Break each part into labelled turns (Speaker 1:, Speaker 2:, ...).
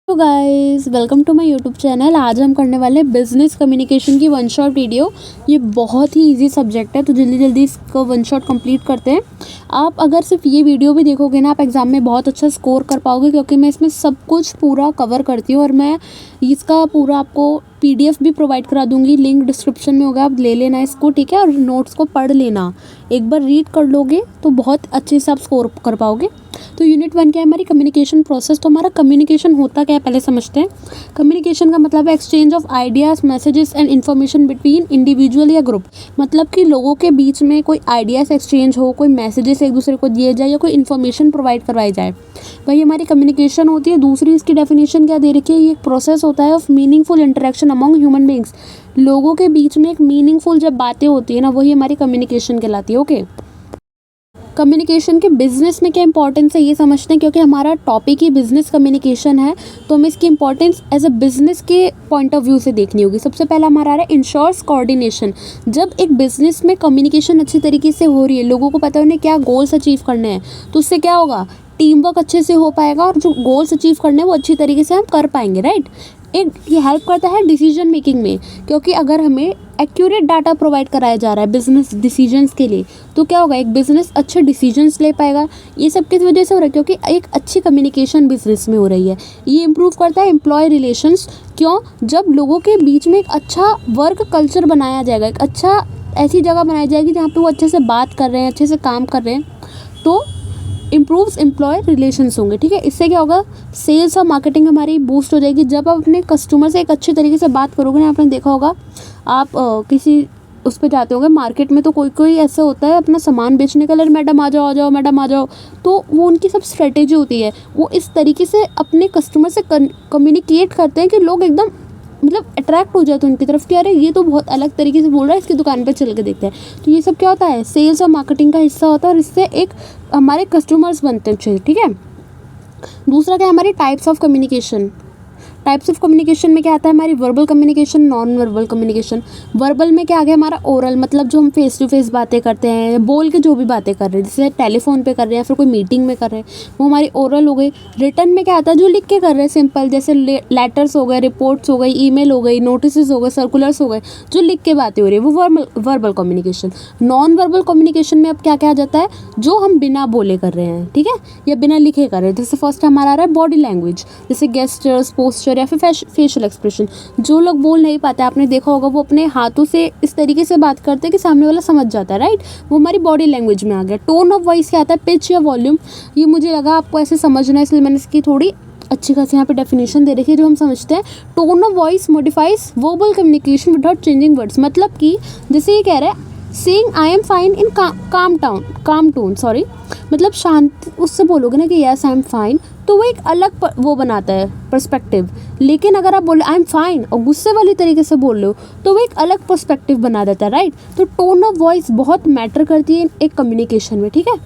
Speaker 1: तो guys welcome to my YouTube channel. आज हम करने वाले हैं बिजनेस कम्युनिकेशन की वन शॉट वीडियो। ये बहुत ही इजी सब्जेक्ट है, तो जल्दी जल्दी इसको वन शॉट कंप्लीट करते हैं। आप अगर सिर्फ ये वीडियो भी देखोगे ना, आप एग्ज़ाम में बहुत अच्छा स्कोर कर पाओगे, क्योंकि मैं इसमें सब कुछ पूरा कवर करती हूँ और मैं इसका पूरा आपको पीडीएफ भी प्रोवाइड करा दूंगी। लिंक डिस्क्रिप्शन में होगा, आप ले लेना इसको, ठीक है। और नोट्स को पढ़ लेना, एक बार रीड कर लोगे तो बहुत अच्छे से आप स्कोर कर पाओगे। तो यूनिट 1 क्या है हमारी, कम्युनिकेशन प्रोसेस। तो हमारा कम्युनिकेशन होता क्या है पहले समझते हैं। कम्युनिकेशन का मतलब है exchange of ideas, messages and information between individual या ग्रुप। मतलब कि लोगों के बीच में कोई आइडियाज़ एक्सचेंज हो, कोई मैसेजेस एक दूसरे को दिए जाए या कोई इन्फॉर्मेशन प्रोवाइड करवाई जाए, वही हमारी कम्युनिकेशन होती है। दूसरी इसकी डेफिनेशन क्या दे रखी है, ये एक प्रोसेस होता है of meaningful interaction among human beings. लोगों के बीच में एक मीनिंगफुल जब बातें होती है ना, वही हमारी कम्युनिकेशन कहलाती है। ओके, कम्युनिकेशन के बिजनेस में क्या इंपॉर्टेंस है ये समझते हैं, क्योंकि हमारा टॉपिक ही बिजनेस कम्युनिकेशन है, तो हमें इसकी इंपॉर्टेंस एज अ बिजनेस के पॉइंट ऑफ व्यू से देखनी होगी। सबसे पहला हमारा आ रहा है इंश्योर्स कोऑर्डिनेशन। जब एक बिजनेस में कम्युनिकेशन अच्छी तरीके से हो रही है, लोगों को पता है उन्हें क्या गोल्स अचीव करने हैं, तो उससे क्या होगा, टीम वर्क अच्छे से हो पाएगा और जो गोल्स अचीव करने हैं वो अच्छी तरीके से हम कर पाएंगे, राइट। एक ये हेल्प करता है डिसीजन मेकिंग में, क्योंकि अगर हमें एक्यूरेट डाटा प्रोवाइड कराया जा रहा है बिजनेस डिसीजंस के लिए, तो क्या होगा, एक बिजनेस अच्छे डिसीजंस ले पाएगा। ये सब किस वजह से हो रहा है, क्योंकि एक अच्छी कम्युनिकेशन बिजनेस में हो रही है। ये इंप्रूव करता है एम्प्लॉय रिलेशंस। क्यों, जब लोगों के बीच में एक अच्छा वर्क कल्चर बनाया जाएगा, एक अच्छा ऐसी जगह बनाई जाएगी जहाँ पे वो अच्छे से बात कर रहे हैं, अच्छे से काम कर रहे हैं, तो इम्प्रूव्स एम्प्लॉय रिलेशंस होंगे, ठीक है। इससे क्या होगा, सेल्स और मार्केटिंग हमारी बूस्ट हो जाएगी। जब आप अपने कस्टमर से एक अच्छे तरीके से बात करोगे ना, आपने देखा होगा, आप किसी उस पर जाते होंगे मार्केट में, तो कोई कोई ऐसा होता है अपना सामान बेचने के लिए, मैडम आ जाओ आ जाओ मैडम आ जाओ, तो वो उनकी सब स्ट्रेटेजी होती है। वो इस तरीके से अपने कस्टमर से कम्युनिकेट करते हैं कि लोग एकदम मतलब अट्रैक्ट हो जाते हैं उनकी तरफ कि अरे ये तो बहुत अलग तरीके से बोल रहा है, इसकी दुकान पे चल के देखते हैं। तो ये सब क्या होता है, सेल्स और मार्केटिंग का हिस्सा होता है, और इससे एक हमारे कस्टमर्स बनते हैं अच्छे, ठीक है। दूसरा क्या है, हमारी types of communication. Types of communication में क्या आता है, हमारी verbal communication, non verbal communication. Verbal में क्या आ गया हमारा, ओरल, मतलब जो हम फेस टू फेस बातें करते हैं, बोल के जो भी बातें कर रहे हैं, जैसे टेलीफोन पे कर रहे हैं या फिर कोई मीटिंग में कर रहे हैं, वो हमारी ओरल हो गई। रिटर्न में क्या आता है, जो लिख के कर रहे हैं, सिंपल, जैसे लेटर्स हो गए, रिपोर्ट्स हो गई, ईमेल हो गई, नोटिस हो गए, सर्कुलर्स हो गए, जो लिख के बातें हो रही है, वो verbal communication. Non verbal communication में अब क्या क्या आ जाता है, जो हम बिना बोले कर रहे हैं, ठीक है, या बिना लिखे कर रहे हैं। जैसे फर्स्ट हमारा आ रहा है बॉडी लैंग्वेज, जैसे गेस्चर्स, पोस्चर या फिर फेशियल एक्सप्रेशन। जो लोग बोल नहीं पाते, आपने देखा होगा, वो अपने हाथों से इस तरीके से बात करते हैं कि सामने वाला समझ जाता है, राइट। वो हमारी बॉडी लैंग्वेज में आ गया। टोन ऑफ वॉइस क्या आता है, पिच या वॉल्यूम। ये मुझे लगा आपको ऐसे समझना है, इसलिए मैंने इसकी थोड़ी अच्छी खासी यहाँ पे डेफिनेशन दे रखी है जो हम समझते हैं। Tone of voice modifies verbal communication without changing words. मतलब कि जैसे ये कह रहा है सेइंग आई एम फाइन इन काम टोन, सॉरी, मतलब शांत उससे बोलोगे ना कि यस आई एम फाइन, तो वो एक अलग वो बनाता है पर्सपेक्टिव। लेकिन अगर आप बोले आई एम फाइन और गुस्से वाली तरीके से बोल रहे हो, तो वो एक अलग पर्सपेक्टिव बना देता है, राइट। तो टोन ऑफ वॉइस बहुत मैटर करती है एक कम्युनिकेशन में, ठीक है,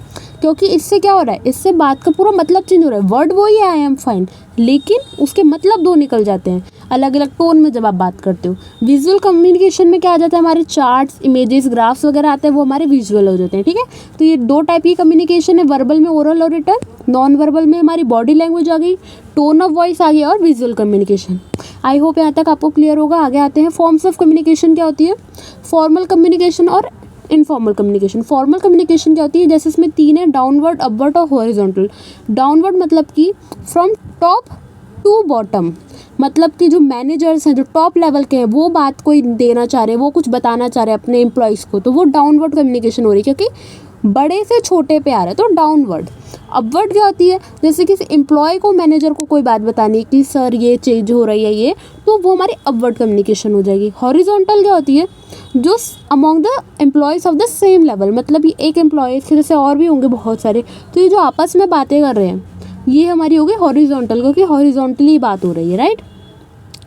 Speaker 1: क्योंकि इससे क्या हो रहा है, इससे बात का पूरा मतलब चेंज हो रहा है। वर्ड वही है आई एम फाइन, लेकिन उसके मतलब दो निकल जाते हैं अलग अलग टोन में जब आप बात करते हो। विजुअल कम्युनिकेशन में क्या आ जाता है, हमारे चार्ट्स, इमेजेस, ग्राफ्स वगैरह आते हैं, वो हमारे विजुअल हो जाते हैं, ठीक है। तो ये दो टाइप की कम्युनिकेशन है, वर्बल में ओरल और रिटर्न, नॉन वर्बल में हमारी बॉडी लैंग्वेज आ गई, टोन ऑफ वॉइस आ गया, और विजुअल कम्युनिकेशन। आई होप यहाँ तक आपको क्लियर होगा। आगे आते हैं, फॉर्म्स ऑफ कम्युनिकेशन क्या होती है, फॉर्मल कम्युनिकेशन और इनफॉर्मल कम्युनिकेशन। फॉर्मल कम्युनिकेशन क्या होती है, जैसे इसमें तीन है, डाउनवर्ड, अपवर्ड और हॉरिजॉन्टल। डाउनवर्ड मतलब कि फ्रॉम टॉप टू बॉटम, मतलब कि जो मैनेजर्स हैं, जो टॉप लेवल के हैं, वो बात कोई देना चाह रहे हैं, वो कुछ बताना चाह रहे हैं अपने एम्प्लॉयज़ को, तो वो डाउनवर्ड कम्युनिकेशन हो रही है, क्योंकि बड़े से छोटे पे आ रहा है, तो डाउनवर्ड। अपवर्ड क्या होती है, जैसे किसी एम्प्लॉय को, मैनेजर को कोई बात बतानी कि सर ये चेंज हो रही है ये, तो वो हमारी अपवर्ड कम्युनिकेशन हो जाएगी। हॉरिजॉन्टल क्या होती है, जो among the employees of the same level, मतलब ये एक एम्प्लॉय के जैसे और भी होंगे बहुत सारे, तो ये जो आपस में बातें कर रहे हैं, ये हमारी होगी हॉरिजॉन्टल, क्योंकि हॉरिजॉन्टली बात हो रही है, राइट।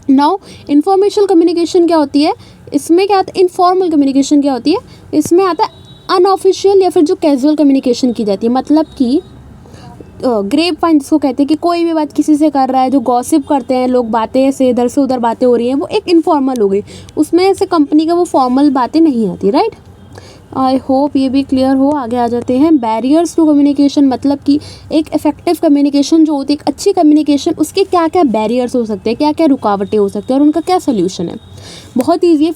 Speaker 1: नाउ इन्फॉर्मेशनल कम्युनिकेशन क्या होती है, इसमें क्या आता है, इनफॉर्मल कम्युनिकेशन क्या होती है, इसमें आता है अनऑफिशियल या फिर जो कैजुअल कम्युनिकेशन की जाती है। मतलब कि ग्रेप वाइन जिसको कहते हैं, कि कोई भी बात किसी से कर रहा है, जो गॉसिप करते हैं लोग, बातें से इधर से उधर बातें हो रही हैं, वो एक इनफॉर्मल हो गई। उसमें से कंपनी का वो फॉर्मल बातें नहीं आती, राइट। आई होप ये भी क्लियर हो। आगे आ जाते हैं बैरियर्स टू कम्युनिकेशन, मतलब कि एक इफेक्टिव कम्युनिकेशन जो होती है, एक अच्छी कम्युनिकेशन, उसके क्या क्या बैरियर्स हो सकते हैं, क्या क्या रुकावटें हो सकती हैं और उनका क्या सोल्यूशन है। बहुत ईजी है।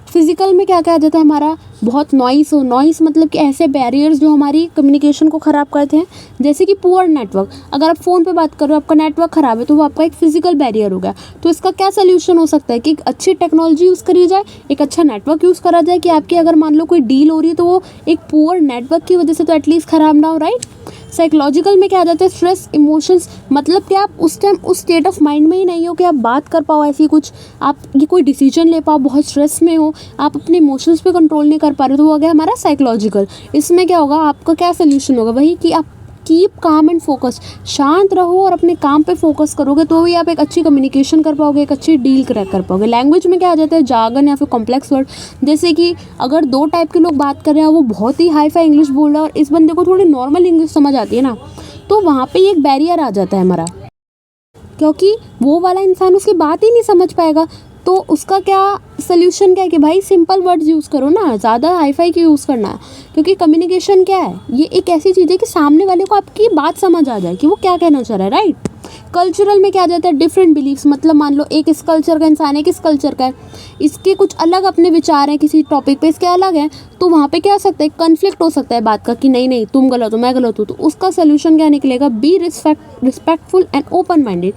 Speaker 1: फिजिकल में क्या क्या आ जाता है हमारा, बहुत नॉइस मतलब कि ऐसे बैरियर्स जो हमारी कम्युनिकेशन को ख़राब करते हैं, जैसे कि पुअर नेटवर्क। अगर आप फ़ोन पे बात कर रहे हो, आपका नेटवर्क ख़राब है, तो वो आपका एक फिजिकल बैरियर हो गया। तो इसका क्या सोल्यूशन हो सकता है कि एक अच्छी टेक्नोलॉजी यूज़ करी जाए, एक अच्छा नेटवर्क यूज़ करा जाए कि आपकी अगर मान लो कोई डील हो रही है तो वो एक पुअर नेटवर्क की वजह से तो एटलीस्ट ख़राब ना हो, राइट। साइकोलॉजिकल में क्या आ जाता है, स्ट्रेस इमोशंस, मतलब कि आप उस टाइम उस स्टेट ऑफ माइंड में ही नहीं हो कि आप बात कर पाओ ऐसी कुछ, आप ये कोई डिसीजन ले पाओ, बहुत स्ट्रेस में हो, आप अपने इमोशंस पे कंट्रोल नहीं कर पा रहे, तो वो हो गया हमारा साइकोलॉजिकल। इसमें क्या होगा, आपका क्या सोल्यूशन होगा, वही कि आप कीप काम एंड फोकस, शांत रहो और अपने काम पे फोकस करोगे तो ही आप एक अच्छी कम्युनिकेशन कर पाओगे, एक अच्छी डील क्रैक कर पाओगे। लैंग्वेज में क्या आ जाता है, जार्गन या फिर कॉम्प्लेक्स वर्ड, जैसे कि अगर दो टाइप के लोग बात कर रहे हैं, वो बहुत ही हाई फाई इंग्लिश बोल रहा है और इस बंदे को थोड़ी नॉर्मल इंग्लिश समझ आती है ना, तो वहाँ पे एक बैरियर आ जाता है हमारा, क्योंकि वो वाला इंसान उसकी बात ही नहीं समझ पाएगा। तो उसका क्या सोल्यूशन क्या है कि भाई सिंपल वर्ड्स यूज़ करो ना, ज़्यादा हाईफाई क्यों यूज़ करना है, क्योंकि कम्युनिकेशन क्या है, ये एक ऐसी चीज़ है कि सामने वाले को आपकी बात समझ आ जाए कि वो क्या कहना चाह रहा है, राइट। कल्चरल में क्या आ जाता है, डिफरेंट बिलीफ्स, मतलब मान लो एक इस कल्चर का इंसान है, किस कल्चर का है, इसके कुछ अलग अपने विचार हैं किसी टॉपिक पे, इसके अलग हैं, तो वहाँ पे क्या हो सकता है, कन्फ्लिक्ट हो सकता है बात का कि नहीं तुम गलत हो मैं गलत हूँ। तो उसका सोल्यूशन क्या निकलेगा, be respectful and open minded,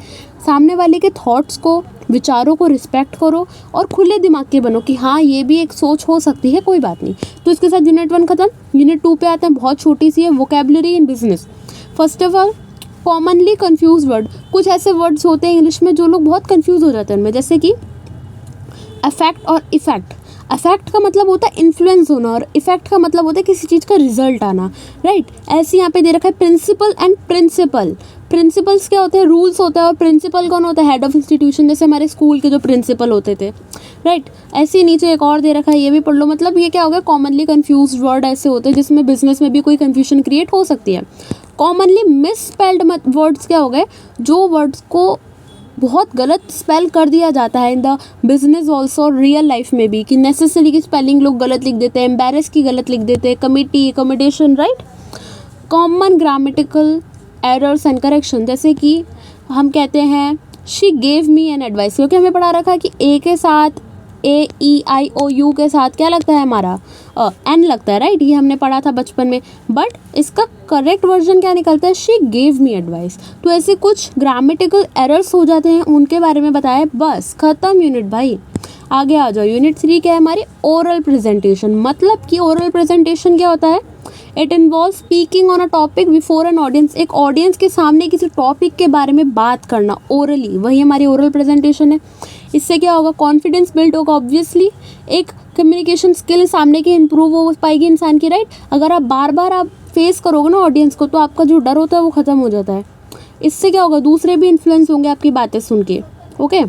Speaker 1: सामने वाले के थॉट्स को, विचारों को रिस्पेक्ट करो और खुले दिमाग के बनो कि हाँ ये भी एक सोच हो सकती है, कोई बात नहीं। तो इसके साथ यूनिट 1 खत्म। यूनिट 2 पे आते हैं, बहुत छोटी सी है, vocabulary in business. First of all, commonly confuse word, कुछ ऐसे वर्ड्स होते हैं इंग्लिश में जो लोग बहुत कंफ्यूज हो जाते हैं उनमें, जैसे कि अफेक्ट और इफेक्ट। अफेक्ट का मतलब होता है इन्फ्लुएंस होना और इफेक्ट का मतलब होता है किसी चीज़ का रिजल्ट आना, राइट। ऐसे यहाँ पे दे रखा है प्रिंसिपल एंड प्रिंसिपल। प्रिंसिपल्स क्या होते हैं, रूल्स होता है, और प्रिंसिपल कौन होता है, हेड ऑफ इंस्टीट्यूशन, जैसे हमारे स्कूल के जो प्रिंसिपल होते थे, राइट। ऐसे नीचे एक और दे रखा है, ये भी पढ़ लो। मतलब ये क्या हो गया, कॉमनली कंफ्यूज वर्ड ऐसे होते हैं जिसमें बिजनेस में भी कोई कंफ्यूजन क्रिएट हो सकती है। कॉमनली मिसस्पेल्ड वर्ड्स क्या हो गए, जो वर्ड्स को बहुत गलत स्पेल कर दिया जाता है in the business also, real life में भी, कि नेसेसरी की स्पेलिंग लोग गलत लिख देते हैं, एम्बेरस की गलत लिख देते हैं, committee, accommodation, right. Common grammatical errors and correction, जैसे कि हम कहते हैं she gave me an advice, क्योंकि हमें पढ़ा रखा है कि ए के साथ AEIOU के साथ क्या लगता है हमारा, एन लगता है, राइट। ये हमने पढ़ा था बचपन में, बट इसका करेक्ट वर्जन क्या निकलता है, शी गेव मी एडवाइस। तो ऐसे कुछ ग्रामेटिकल एरर्स हो जाते हैं, उनके बारे में बताया, बस खत्म यूनिट भाई। आगे आ जाओ, यूनिट 3 क्या है हमारी, ओरल प्रेजेंटेशन। मतलब कि ओरल प्रेजेंटेशन क्या होता है, it involve speaking on a topic before an audience, एक ऑडियंस के सामने किसी टॉपिक के बारे में बात करना ओरली, वही हमारी ओरल प्रेजेंटेशन है। इससे क्या होगा, कॉन्फिडेंस बिल्ड होगा, ऑब्वियसली एक कम्युनिकेशन स्किल सामने की इंप्रूव हो पाएगी इंसान की, राइट। अगर आप बार बार आप फेस करोगे ना ऑडियंस को, तो आपका जो डर होता है वो ख़त्म हो जाता है। इससे क्या होगा, दूसरे भी इन्फ्लुएंस होंगे आपकी बातें सुन के, ओके।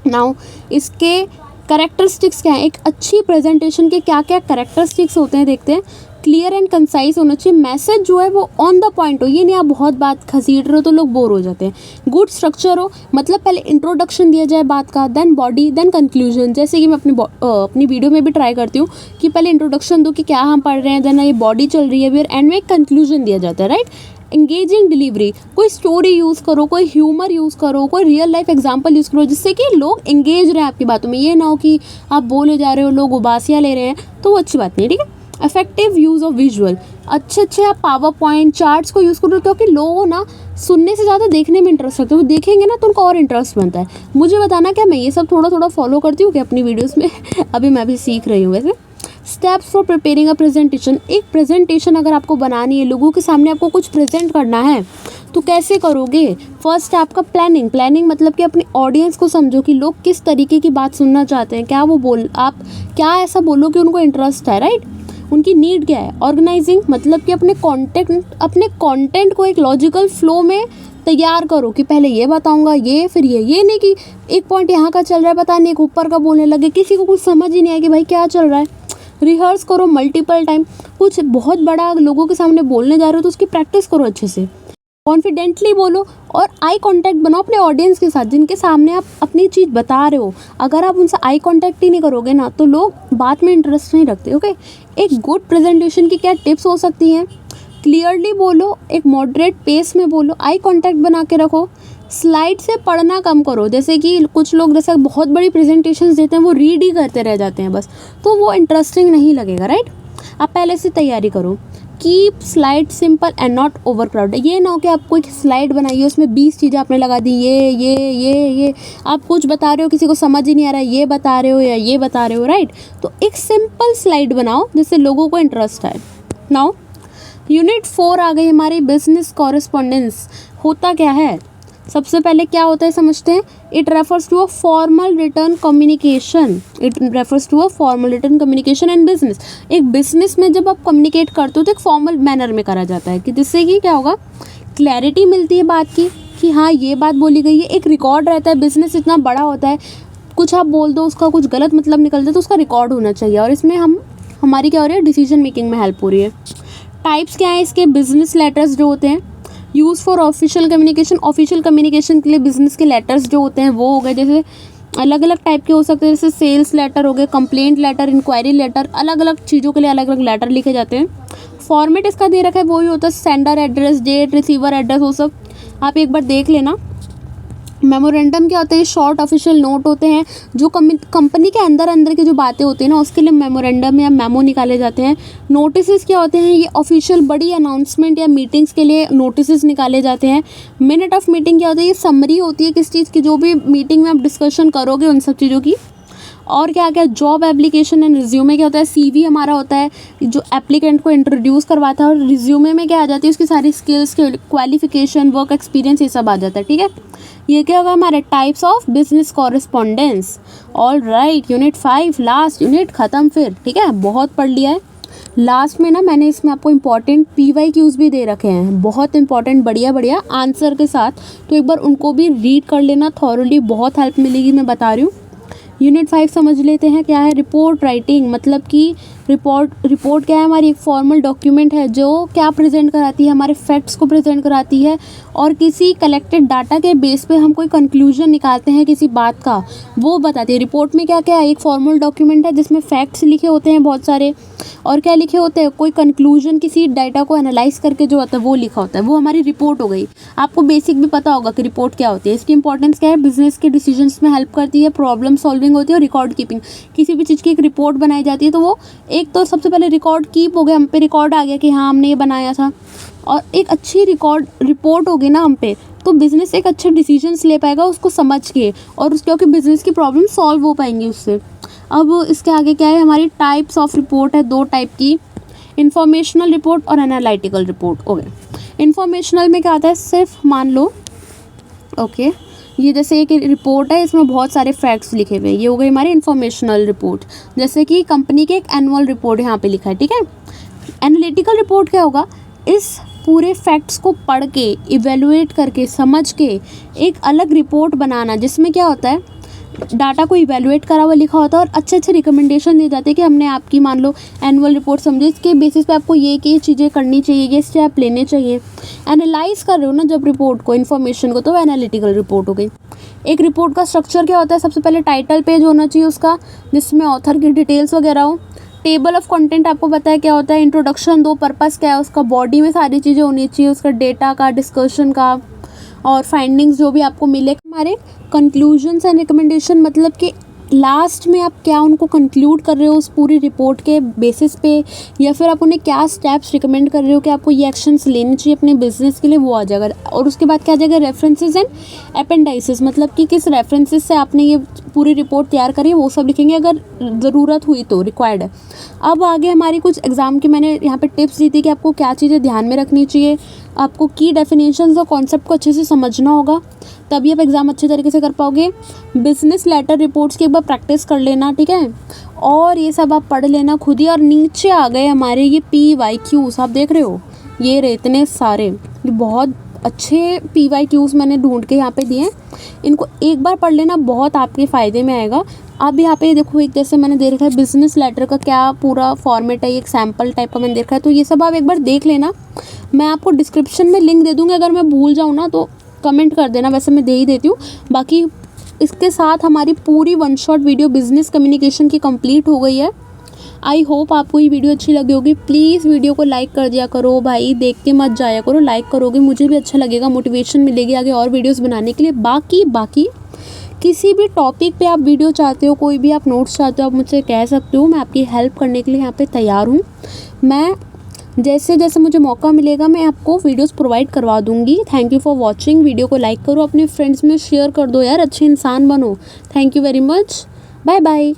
Speaker 1: नाउ इसके करेक्टरिस्टिक्स क्या है, एक अच्छी प्रेजेंटेशन के क्या क्या करेक्टरिस्टिक्स होते हैं देखते हैं। क्लियर एंड कंसाइज होना चाहिए, मैसेज जो है वो ऑन द पॉइंट हो, ये नहीं आप बहुत बात खसीट रहे हो तो लोग बोर हो जाते हैं। गुड स्ट्रक्चर हो, मतलब पहले इंट्रोडक्शन दिया जाए बात का, देन बॉडी, देन कंक्लूजन। जैसे कि मैं अपनी वीडियो में भी ट्राई करती हूँ कि पहले इंट्रोडक्शन दूँ कि क्या हम पढ़ रहे हैं, देन ये बॉडी चल रही है, फिर एंड में एक कंक्लूजन दिया जाता है, राइट। इंगेजिंग डिलीवरी, कोई स्टोरी यूज़ करो, कोई ह्यूमर यूज़ करो, कोई रियल लाइफ एग्जांपल यूज़ करो, जिससे कि लोग इंगेज रहें आपकी बातों में। ये ना हो कि आप बोले जा रहे हो, लोग उबासियाँ ले रहे हैं, तो वो अच्छी बात नहीं, ठीक है। इफेक्टिव यूज़ ऑफ विजुअल, अच्छे आप पावर पॉइंट चार्ट्स को यूज़ करो, क्योंकि लोगों ना सुनने से ज़्यादा देखने में इंटरेस्ट रखते हैं, वो देखेंगे ना तो उनको और इंटरेस्ट बनता है। मुझे बताना क्या मैं ये सब थोड़ा फॉलो करती हूँ कि अपनी वीडियोज़ में अभी मैं भी सीख रही हूँ वैसे। Steps for preparing a presentation, एक प्रेजेंटेशन अगर आपको बनानी है, लोगों के सामने आपको कुछ प्रेजेंट करना है, तो कैसे करोगे। फर्स्ट है आपका प्लानिंग मतलब कि अपनी ऑडियंस को समझो कि लोग किस तरीके की बात सुनना चाहते हैं, क्या वो आप क्या ऐसा बोलो कि उनको इंटरेस्ट है, राइट, उनकी नीड क्या है। ऑर्गेनाइजिंग मतलब कि अपने कंटेंट को एक लॉजिकल फ्लो में तैयार करो कि पहले ये बताऊंगा, ये फिर ये नहीं कि एक पॉइंट यहाँ का चल रहा है पता नहीं, एक ऊपर का बोलने लगे, किसी को कुछ समझ ही नहीं आए कि भाई क्या चल रहा है। रिहर्स करो मल्टीपल टाइम, कुछ बहुत बड़ा लोगों के सामने बोलने जा रहे हो तो उसकी प्रैक्टिस करो अच्छे से। कॉन्फिडेंटली बोलो और आई कांटेक्ट बनाओ अपने ऑडियंस के साथ, जिनके सामने आप अपनी चीज़ बता रहे हो। अगर आप उनसे आई कांटेक्ट ही नहीं करोगे ना, तो लोग बात में इंटरेस्ट नहीं रखते। ओके, एक गुड प्रेजेंटेशन की क्या टिप्स हो सकती हैं? क्लियरली बोलो, एक मॉडरेट पेस में बोलो, आई कांटेक्ट बना के रखो, स्लाइड से पढ़ना कम करो। जैसे कि कुछ लोग जैसे बहुत बड़ी प्रेजेंटेशंस देते हैं, वो रीड ही करते रह जाते हैं बस, तो वो इंटरेस्टिंग नहीं लगेगा, राइट। आप पहले से तैयारी करो। Keep slide simple and not over crowded. ये ना हो कि आप कोई स्लाइड बनाइए, उसमें 20 चीज़ें आपने लगा दी, ये आप कुछ बता रहे हो, किसी को समझ ही नहीं आ रहा है, ये बता रहे हो या ये बता रहे हो, राइट। तो एक सिंपल स्लाइड बनाओ जिससे लोगों को इंटरेस्ट आए। नाउ यूनिट 4 आ गई हमारी, बिजनेस कॉरेस्पॉन्डेंस। होता क्या है, सबसे पहले क्या होता है समझते हैं। It refers to a formal written communication. It refers to a formal written communication and business. एक बिजनेस में जब आप कम्युनिकेट करते हो तो एक फॉर्मल मैनर में करा जाता है, कि जिससे कि क्या होगा, क्लैरिटी मिलती है बात की कि हाँ ये बात बोली गई है। एक रिकॉर्ड रहता है, बिजनेस इतना बड़ा होता है, कुछ आप बोल दो उसका कुछ गलत मतलब निकल जाए तो उसका रिकॉर्ड होना चाहिए, और इसमें हमारी क्या हो रही है, डिसीजन मेकिंग में हेल्प हो रही है। टाइप्स क्या है इसके, बिजनेस लेटर्स जो होते हैं, use for official communication. Official communication के लिए बिजनेस के लेटर्स जो होते हैं वो हो गए, जैसे अलग अलग टाइप के हो सकते हैं, जैसे सेल्स लेटर हो गए, कंप्लेंट लेटर, इंक्वायरी लेटर, अलग अलग चीज़ों के लिए अलग अलग लेटर लिखे जाते हैं। फॉर्मेट इसका दे रखा है वही होता है, sender address, date, receiver address, वो सब आप एक बार देख लेना। मेमोरेंडम क्या होते हैं, शॉर्ट ऑफिशियल नोट होते हैं, जो कंपनी के अंदर की जो बातें होती हैं ना, उसके लिए मेमोरेंडम या मेमो निकाले जाते हैं। नोटिस क्या होते हैं, ये ऑफिशियल बड़ी अनाउंसमेंट या मीटिंग्स के लिए नोटिस निकाले जाते हैं। मिनट ऑफ मीटिंग क्या होता है, ये समरी होती है किस चीज़ की, जो भी मीटिंग में आप डिस्कशन करोगे उन सब चीज़ों की। और क्या क्या, जॉब एप्लीकेशन एंड रिज्यूमे क्या होता है, सीवी हमारा होता है जो एप्लीकेंट को इंट्रोड्यूस करवाता है, और रिज्यूमे में क्या आ जाती है, उसकी सारी स्किल्स, क्वालिफिकेशन, वर्क एक्सपीरियंस, ये सब आ जाता है, ठीक है। ये क्या होगा हमारे types of business correspondence. All right, unit 5 last unit ख़त्म फिर, ठीक है, बहुत पढ़ लिया है। लास्ट में ना मैंने इसमें आपको इंपॉर्टेंट PYQs भी दे रखे हैं, बहुत इंपॉर्टेंट, बढ़िया बढ़िया आंसर के साथ, तो एक बार उनको भी रीड कर लेना थॉरली, बहुत हेल्प मिलेगी, मैं बता रही हूँ। यूनिट 5 समझ लेते हैं क्या है। रिपोर्ट राइटिंग, मतलब कि रिपोर्ट क्या है, हमारी एक फॉर्मल डॉक्यूमेंट है जो क्या प्रेजेंट कराती है, हमारे फैक्ट्स को प्रेजेंट कराती है, और किसी कलेक्टेड डाटा के बेस पे हम कोई कंक्लूजन निकालते हैं किसी बात का, वो बताती है। रिपोर्ट में क्या क्या है, एक फॉर्मल डॉक्यूमेंट है जिसमें फैक्ट्स लिखे होते हैं बहुत सारे, और क्या लिखे होते हैं, कोई कंक्लूजन किसी डाटा को एनालाइज करके जो होता है वो लिखा होता है, वो हमारी रिपोर्ट हो गई। आपको बेसिक भी पता होगा कि रिपोर्ट क्या होती है। इसकी इंपॉर्टेंस क्या है, बिजनेस के डिसीजंस में हेल्प करती है, प्रॉब्लम सॉल्विंग होती है, और रिकॉर्ड कीपिंग। किसी भी चीज़ की एक रिपोर्ट बनाई जाती है तो वो एक तो सबसे पहले रिकॉर्ड कीप हो गया, हम पे रिकॉर्ड आ गया कि हाँ हमने ये बनाया था, और एक अच्छी रिपोर्ट होगी ना हम पे, तो बिज़नेस एक अच्छे डिसीजंस ले पाएगा उसको समझ के, और क्योंकि बिज़नेस की प्रॉब्लम सॉल्व हो पाएंगी उससे। अब इसके आगे क्या है, हमारी टाइप्स ऑफ रिपोर्ट है, 2 टाइप की, इंफॉर्मेशनल रिपोर्ट और एनालिटिकल रिपोर्ट। ओके, इंफॉर्मेशनल में क्या आता है, सिर्फ मान लो ओके ये जैसे एक रिपोर्ट है, इसमें बहुत सारे फैक्ट्स लिखे हुए हैं, ये हो गई हमारी इंफॉर्मेशनल रिपोर्ट। जैसे कि कंपनी के एक एनुअल रिपोर्ट यहाँ पे लिखा है, ठीक है। एनालिटिकल रिपोर्ट क्या होगा, इस पूरे फैक्ट्स को पढ़ के, इवेलुएट करके, समझ के एक अलग रिपोर्ट बनाना, जिसमें क्या होता है, डाटा को इवेलुएट करा हुआ लिखा होता है, और अच्छे अच्छे रिकमेंडेशन दिए जाते हैं कि हमने आपकी मान लो एनुअल रिपोर्ट समझी, इसके बेसिस पे आपको ये चीज़ें करनी चाहिए, ये स्टेप लेने चाहिए। एनालाइज कर रहे हो ना जब रिपोर्ट को, इन्फॉर्मेशन को, तो एनालिटिकल रिपोर्ट हो गई। एक रिपोर्ट का स्ट्रक्चर क्या होता है, सबसे पहले टाइटल पेज होना चाहिए उसका, जिसमें ऑथर की डिटेल्स वगैरह हो। टेबल ऑफ कंटेंट आपको पता है क्या होता है, इंट्रोडक्शन दो, पर्पस क्या है उसका, बॉडी में सारी चीज़ें होनी चाहिए, उसका डेटा का, डिस्कशन का, और फाइंडिंग्स जो भी आपको मिले। हमारे कंक्लूजन्स एंड रिकमेंडेशन, मतलब कि लास्ट में आप क्या उनको कंक्लूड कर रहे हो उस पूरी रिपोर्ट के बेसिस पे, या फिर आप उन्हें क्या स्टेप्स रिकमेंड कर रहे हो कि आपको ये एक्शंस लेने चाहिए अपने बिजनेस के लिए, वो आ जाएगा। और उसके बाद क्या आ जाएगा, रेफरेंसेस एंड अपेंडाइसिस, मतलब कि किस रेफरेंसेस से आपने ये पूरी रिपोर्ट तैयार करी है, वो सब लिखेंगे अगर ज़रूरत हुई तो, रिक्वायर्ड है। अब आगे हमारी कुछ एग्जाम की मैंने यहाँ पे टिप्स दी थी कि आपको क्या चीज़ें ध्यान में रखनी चाहिए, आपको की डेफिनेशंस और कॉन्सेप्ट को अच्छे से समझना होगा, तभी आप एग्ज़ाम अच्छे तरीके से कर पाओगे। बिजनेस लेटर रिपोर्ट्स की एक बार प्रैक्टिस कर लेना, ठीक है, और ये सब आप पढ़ लेना खुद ही। और नीचे आ गए हमारे ये PYQs, आप देख रहे हो ये रहे इतने सारे, ये बहुत अच्छे PYQs मैंने ढूंढ के यहाँ पे दिए हैं, इनको एक बार पढ़ लेना, बहुत आपके फ़ायदे में आएगा। आप यहाँ पे देखो, एक जैसे मैंने दे रखा है बिजनेस लेटर का क्या पूरा फॉर्मेट है, एक सैम्पल टाइप का मैंने देखा है, तो ये सब आप एक बार देख लेना। मैं आपको डिस्क्रिप्शन में लिंक दे दूँगी, अगर मैं भूल जाऊँ ना तो कमेंट कर देना, वैसे मैं दे ही देती हूँ। बाकी इसके साथ हमारी पूरी one shot video business communication की कंप्लीट हो गई है। आई होप आपको ये वीडियो अच्छी लगी होगी। प्लीज़ वीडियो को लाइक कर दिया करो भाई, देख के मत जाया करो, लाइक करोगे मुझे भी अच्छा लगेगा, मोटिवेशन मिलेगी आगे और वीडियोस बनाने के लिए। बाकी किसी भी टॉपिक पे आप वीडियो चाहते हो, कोई भी आप नोट्स चाहते हो, आप मुझसे कह सकते हो, मैं आपकी हेल्प करने के लिए यहाँ पे तैयार हूँ। मैं जैसे जैसे मुझे मौका मिलेगा मैं आपको वीडियोस प्रोवाइड करवा दूँगी। Thank you for watching. Video को लाइक करो, अपने फ्रेंड्स में शेयर कर दो यार, अच्छे इंसान बनो। Thank you very much, bye bye.